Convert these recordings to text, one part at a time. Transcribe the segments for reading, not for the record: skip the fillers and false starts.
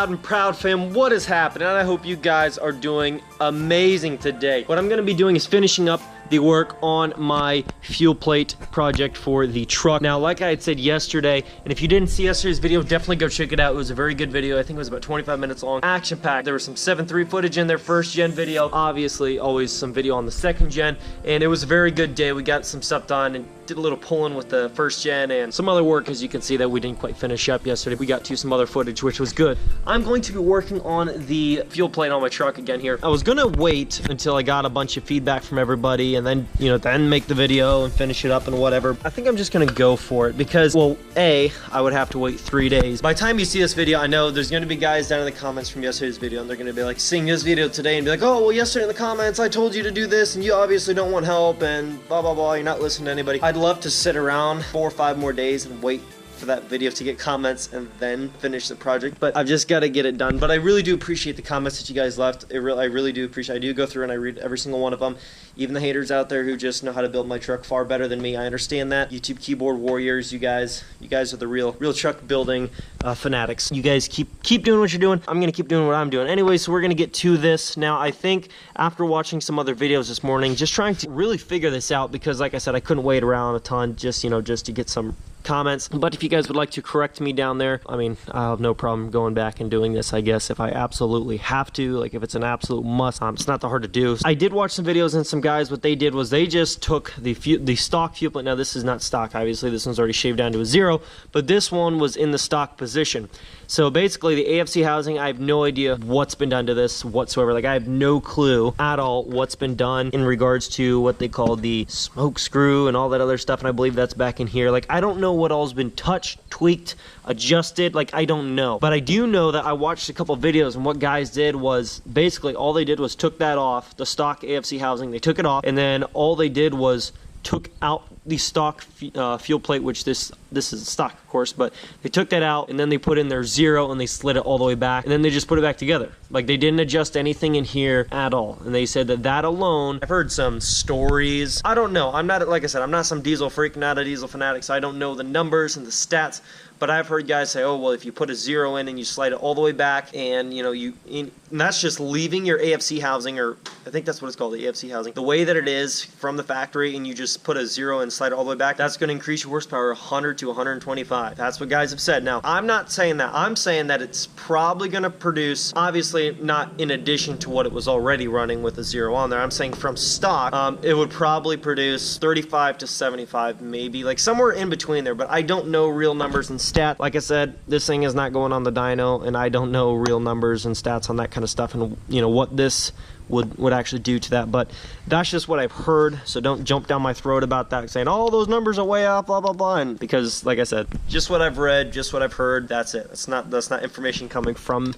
loud and proud, fam. What is happening? I hope you guys are doing amazing today. What I'm gonna be doing is finishing up the work on my fuel plate project for the truck. Now, like I had said yesterday, and if you didn't see yesterday's video, definitely go check it out. It was a very good video. I think it was about 25 minutes long. Action packed. There was some 7.3 footage in their first gen video. Obviously, always some video on the second gen, and it was a very good day. We got some stuff done and did a little pulling with the first gen and some other work, as you can see, that we didn't quite finish up yesterday. We got to some other footage, which was good. I'm going to be working on the fuel plate on my truck again here. I was gonna wait until I got a bunch of feedback from everybody and then, you know, then make the video and finish it up and whatever. I think I'm just gonna go for it because, well, A, I would have to wait 3 days. By the time you see this video, I know there's gonna be guys down in the comments from yesterday's video, and they're gonna be like, seeing this video today and be like, oh, well, yesterday in the comments, I told you to do this and you obviously don't want help and blah, blah, blah. You're not listening to anybody. I'd love to sit around 4 or 5 more days and wait for that video to get comments and then finish the project, but I've just got to get it done. But I really do appreciate the comments that you guys left. I really do appreciate. I do go through and I read every single one of them, even the haters out there who just know how to build my truck far better than me. I understand that. YouTube keyboard warriors, you guys are the real truck building fanatics. You guys keep doing what you're doing. I'm gonna keep doing what I'm doing anyway. So we're gonna get to this now. I think after watching some other videos this morning, just trying to really figure this out, because like I said, I couldn't wait around a ton just to get some comments. But if you guys would like to correct me down there, I mean, I'll have no problem going back and doing this, I guess, if I absolutely have to, like if it's an absolute must. It's not that hard to do. I did watch some videos, and some guys, what they did was they just took the stock fuel plate. Now this is not stock, obviously, this one's already shaved down to a 0, but this one was in the stock position. So basically the AFC housing, I have no idea what's been done to this whatsoever. Like I have no clue at all what's been done in regards to what they call the smoke screw and all that other stuff, and I believe that's back in here. Like I don't know what all's been touched, tweaked, adjusted. Like I don't know, but I do know that I watched a couple videos, and what guys did was basically all they did was took that off the stock AFC housing. They took it off, and then all they did was took out the stock fuel plate, which this is stock, of course, but they took that out and then they put in their 0 and they slid it all the way back, and then they just put it back together. Like they didn't adjust anything in here at all, and they said that alone, I've heard some stories. I don't know. I'm not, like I said, I'm not some diesel freak, not a diesel fanatic, so I don't know the numbers and the stats. But I've heard guys say, oh, well, if you put a 0 in and you slide it all the way back, and and that's just leaving your AFC housing, or I think that's what it's called, the AFC housing, the way that it is from the factory, and you just put a 0 and slide it all the way back, that's going to increase your horsepower 100 to 125. That's what guys have said. Now, I'm not saying that. I'm saying that it's probably going to produce, obviously not in addition to what it was already running with a 0 on there. I'm saying from stock, it would probably produce 35 to 75, maybe, like somewhere in between there, but I don't know real numbers and stat. Like I said, this thing is not going on the dyno, and I don't know real numbers and stats on that kind of stuff, and what this would actually do to that. But that's just what I've heard, so don't jump down my throat about that saying, oh, those numbers are way off, blah blah blah, and because like I said, just what I've read, just what I've heard, that's it. That's not information coming from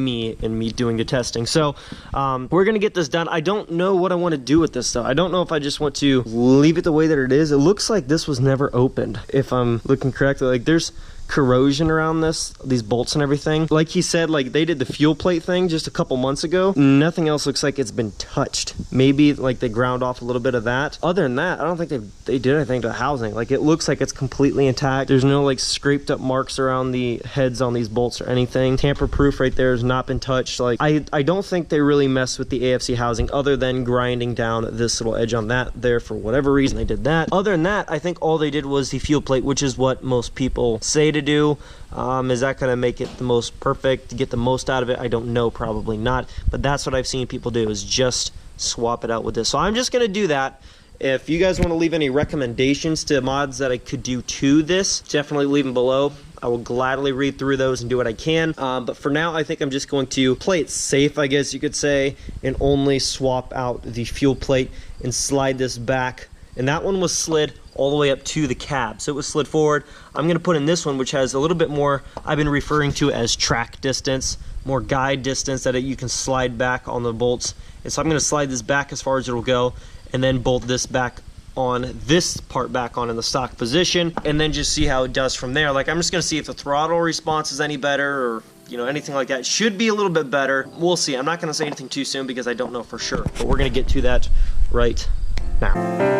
me and me doing the testing. So we're gonna get this done. I don't know what I want to do with this though. I don't know if I just want to leave it the way that it is. It looks like this was never opened, if I'm looking correctly. Like there's corrosion around these bolts and everything. Like he said, like they did the fuel plate thing just a couple months ago. Nothing else looks like it's been touched. Maybe like they ground off a little bit of that. Other than that, I don't think they did anything to the housing. Like it looks like it's completely intact. There's no like scraped up marks around the heads on these bolts or anything. Tamper proof right there has not been touched. Like I don't think they really messed with the AFC housing, other than grinding down this little edge on that there. For whatever reason they did that. Other than that, I think all they did was the fuel plate, which is what most people say to do. Is that going to make it the most perfect, to get the most out of it? I don't know, probably not, but that's what I've seen people do, is just swap it out with this. So I'm just going to do that. If you guys want to leave any recommendations to mods that I could do to this, definitely leave them below. I will gladly read through those and do what I can. But for now, I think I'm just going to play it safe, I guess you could say, and only swap out the fuel plate and slide this back. And that one was slid all the way up to the cab, so it was slid forward. I'm going to put in this one, which has a little bit more, I've been referring to as track distance, more guide distance, that you can slide back on the bolts. And so I'm going to slide this back as far as it'll go, and then bolt this back on, this part back on in the stock position, and then just see how it does from there. Like I'm just going to see if the throttle response is any better, or anything like that. Should be a little bit better. We'll see. I'm not going to say anything too soon because I don't know for sure, but we're going to get to that right now.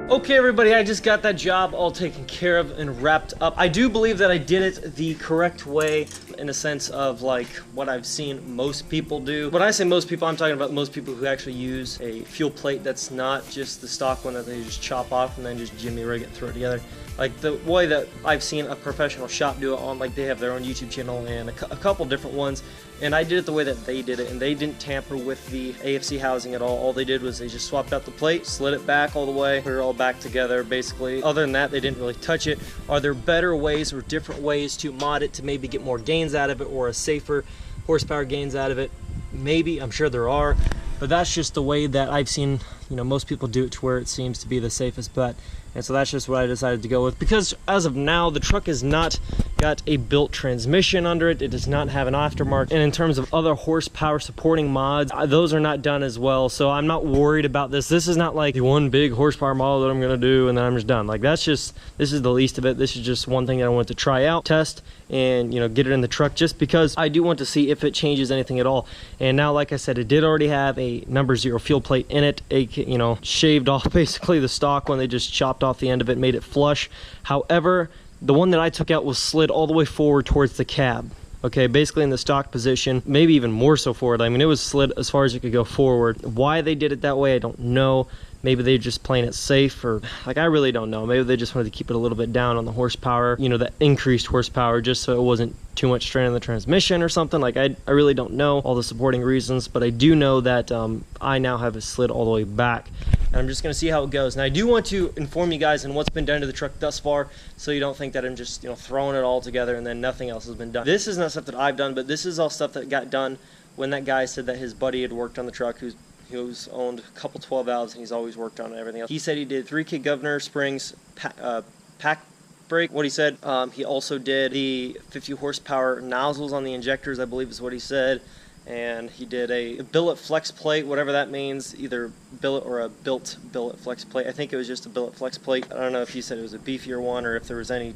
Okay, everybody, I just got that job all taken care of and wrapped up. I do believe that I did it the correct way in a sense of like what I've seen most people do. When I say most people, I'm talking about most people who actually use a fuel plate that's not just the stock one that they just chop off and then just jimmy rig it and throw it together. Like the way that I've seen a professional shop do it on, like they have their own YouTube channel and a couple different ones, and I did it the way that they did it, and they didn't tamper with the AFC housing at all. All they did was they just swapped out the plate, slid it back all the way, put it all back together basically. Other than that, they didn't really touch it. Are there better ways or different ways to mod it to maybe get more gains out of it or a safer horsepower gains out of it? Maybe, I'm sure there are, but that's just the way that I've seen, you know, most people do it to where it seems to be the safest bet. And so that's just what I decided to go with, because as of now, the truck has not got a built transmission under it. It does not have an aftermarket. And in terms of other horsepower supporting mods, those are not done as well. So I'm not worried about this. This is not like the one big horsepower model that I'm gonna do and then I'm just done. Like that's just, this is the least of it. This is just one thing that I want to try out, test, and you know, get it in the truck, just because I do want to see if it changes anything at all. And now, like I said, it did already have a number 0 fuel plate in it, you know, shaved off basically the stock when they just chopped off the end of it, made it flush. However, the one that I took out was slid all the way forward towards the cab. Okay, basically in the stock position, maybe even more so forward. I mean, it was slid as far as it could go forward. Why they did it that way, I don't know. Maybe they're just playing it safe, or like, I really don't know. Maybe they just wanted to keep it a little bit down on the horsepower, you know, that increased horsepower, just so it wasn't too much strain on the transmission or something. Like I really don't know all the supporting reasons, but I do know that I now have it slid all the way back. And I'm just gonna see how it goes. And I do want to inform you guys on what's been done to the truck thus far, so you don't think that I'm just, you know, throwing it all together and then nothing else has been done. This is not stuff that I've done, but this is all stuff that got done when that guy said that his buddy had worked on the truck, who's owned a couple 12 valves, and he's always worked on everything else. He said he did 3K governor, springs, pack brake, what he said. He also did the 50 horsepower nozzles on the injectors, I believe is what he said. And he did a billet flex plate, whatever that means, either billet or a built billet flex plate. I think it was just a billet flex plate. I don't know if he said it was a beefier one or if there was any,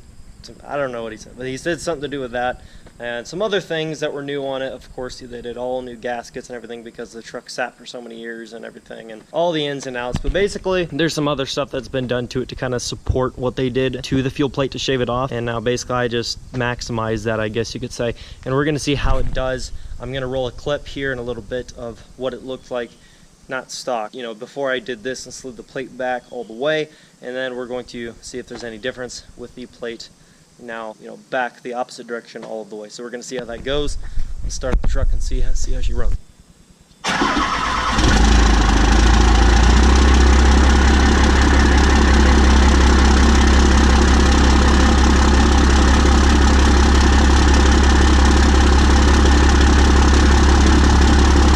I don't know what he said, but he said something to do with that. And some other things that were new on it. Of course, they did all new gaskets and everything because the truck sat for so many years and everything, and all the ins and outs. But basically, there's some other stuff that's been done to it to kind of support what they did to the fuel plate to shave it off. And now basically I just maximized that, I guess you could say. And we're gonna see how it does. I'm gonna roll a clip here in a little bit of what it looked like, not stock, you know, before I did this and slid the plate back all the way. And then we're going to see if there's any difference with the plate now, you know, back the opposite direction all of the way. So we're going to see how that goes. Let's start the truck and see how she runs.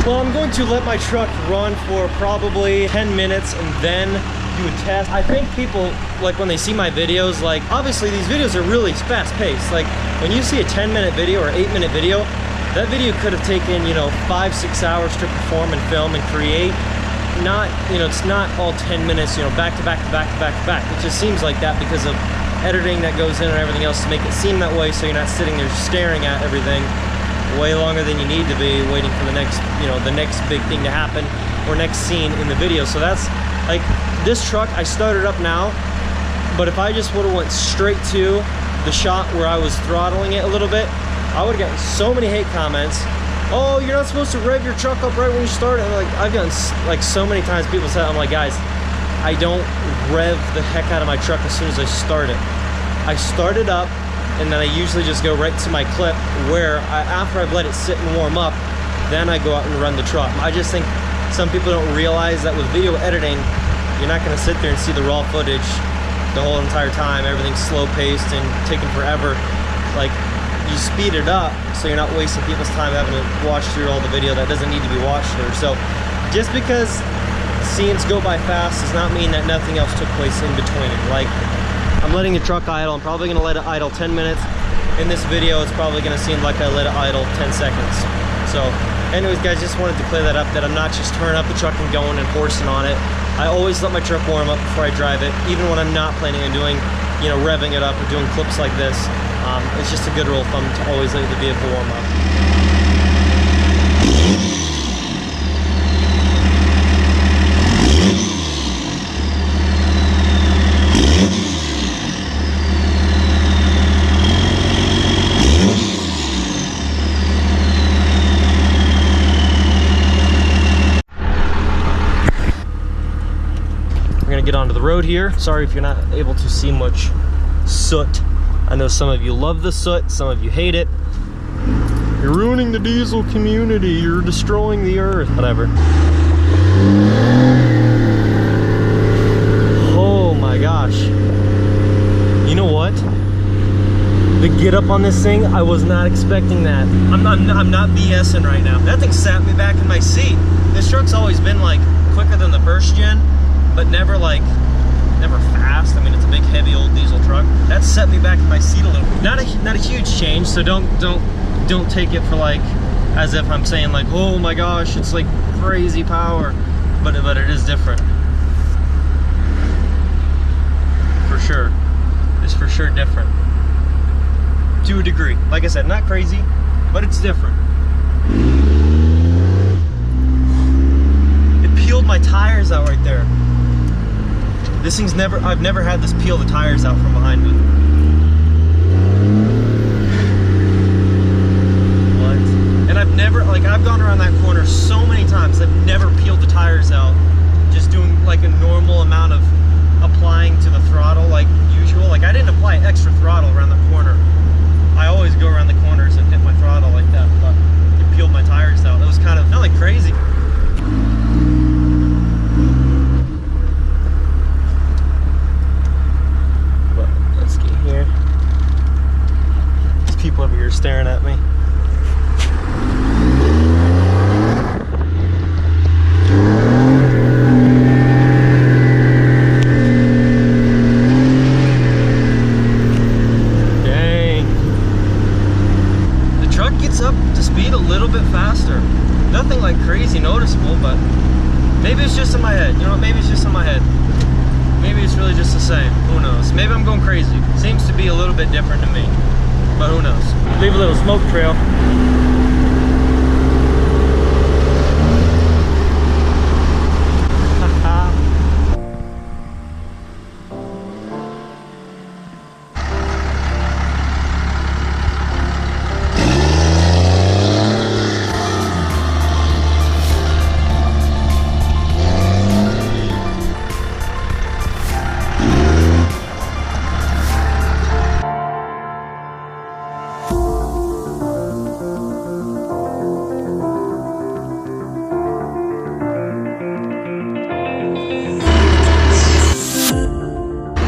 Well, I'm going to let my truck run for probably 10 minutes and then do a test. I think people, like when they see my videos, like obviously these videos are really fast paced. Like when you see a 10-minute video or 8-minute video, that video could have taken, you know, 5-6 hours to perform and film and create. Not, you know, it's not all 10 minutes, you know, back to back to back to back to back. It just seems like that because of editing that goes in and everything else to make it seem that way, so you're not sitting there staring at everything way longer than you need to be, waiting for the next, you know, the next big thing to happen or next scene in the video. So that's like, this truck I started up now, but if I just would have went straight to the shot where I was throttling it a little bit, I would have gotten so many hate comments. Oh, you're not supposed to rev your truck up right when you start it. And like, I've gotten like so many times people say, I'm like, guys, I don't rev the heck out of my truck as soon as I start it. I start it up, and then I usually just go right to my clip where after I've let it sit and warm up, then I go out and run the truck. I just think some people don't realize that with video editing, you're not going to sit there and see the raw footage the whole entire time. Everything's slow paced and taking forever. Like, you speed it up so you're not wasting people's time having to watch through all the video that doesn't need to be watched through. So just because scenes go by fast does not mean that nothing else took place in between. Like, I'm letting the truck idle. I'm probably going to let it idle 10 minutes. In this video, it's probably going to seem like I let it idle 10 seconds. So anyways, guys, just wanted to clear that up, that I'm not just turning up the truck and going and horsing on it. I always let my truck warm up before I drive it, even when I'm not planning on doing, you know, revving it up or doing clips like this. It's just a good rule of thumb to always let the vehicle warm up. road here. Sorry if you're not able to see much soot. I know some of you love the soot, some of you hate it. You're ruining the diesel community, you're destroying the earth, whatever. Oh my gosh. You know what? The get up on this thing, I was not expecting that. I'm not BSing right now. That thing sat me back in my seat. This truck's always been like quicker than the first gen, but never fast. I mean, it's a big, heavy old diesel truck. That set me back in my seat a little bit. Not a huge change, so don't take it for like as if I'm saying like, oh my gosh, it's like crazy power, but it is different for sure. It's for sure different to a degree. Like I said, not crazy, but it's different. It peeled my tires out right there. This thing's I've never had this peel the tires out from behind me. What? And I've never, like, I've gone around that corner so many times, I've never peeled the tires out. Just doing like a normal amount of applying to the throttle like usual. Like, I didn't apply extra throttle around the corner. I always go around the corners and hit my throttle like that, but it peeled my tires out. It was kind of, not like crazy. People over here staring at me. Dang. The truck gets up to speed a little bit faster. Nothing like crazy noticeable, but maybe it's just in my head. You know, maybe it's just in my head. Maybe it's really just the same. Who knows? Maybe I'm going crazy. Seems to be a little bit different to me. But who knows? Leave a little smoke trail.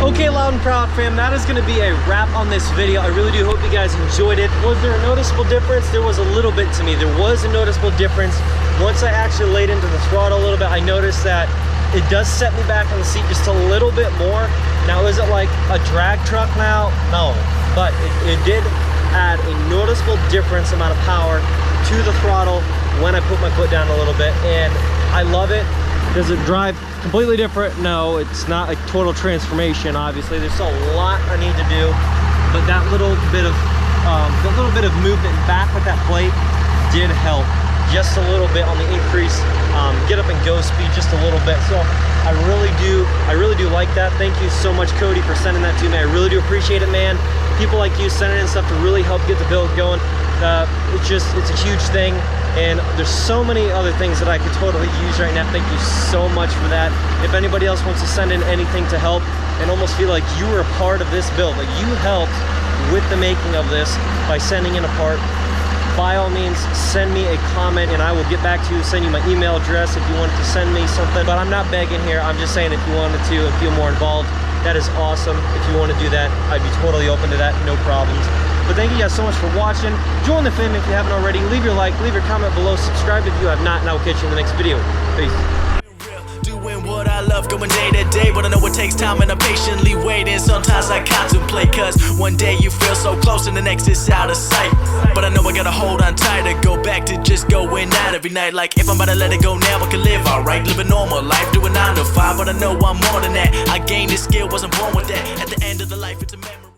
Okay, Loud and Proud fam, that is going to be a wrap on this video. I really do hope you guys enjoyed it. Was there a noticeable difference? There was a little bit to me. There was a noticeable difference. Once I actually laid into the throttle a little bit, I noticed that it does set me back on the seat just a little bit more. Now, is it like a drag truck now? No, but it did add a noticeable difference amount of power to the throttle when I put my foot down a little bit, and I love it. Does it drive completely different? No, it's not a total transformation. Obviously, there's still a lot I need to do, but that little bit of movement back with that plate did help just a little bit on the increase get up and go speed just a little bit. So I really do like that. Thank you so much, Cody, for sending that to me. I really do appreciate it, man. People like you sending in stuff to really help get the build going. It's a huge thing. And there's so many other things that I could totally use right now. Thank you so much for that. If anybody else wants to send in anything to help and almost feel like you were a part of this build, like you helped with the making of this by sending in a part, by all means, send me a comment and I will get back to you, send you my email address if you wanted to send me something. But I'm not begging here. I'm just saying if you wanted to and feel more involved, that is awesome. If you want to do that, I'd be totally open to that, no problems. But thank you guys so much for watching. Join the fam if you haven't already. Leave your like, leave your comment below, subscribe if you have not, and I will catch you in the next video. Peace. Doing what I love, going day to day, but I know it takes time and I'm patiently waiting. Sometimes I contemplate, cause one day you feel so close and the next is out of sight. But I know I gotta hold on tight to go back to just going out every night. Like if I'm about to let it go now, I can live alright, live a normal life, doing 9 to 5. But I know I'm more than that. I gained this skill, wasn't born with that. At the end of the life, it's a memory.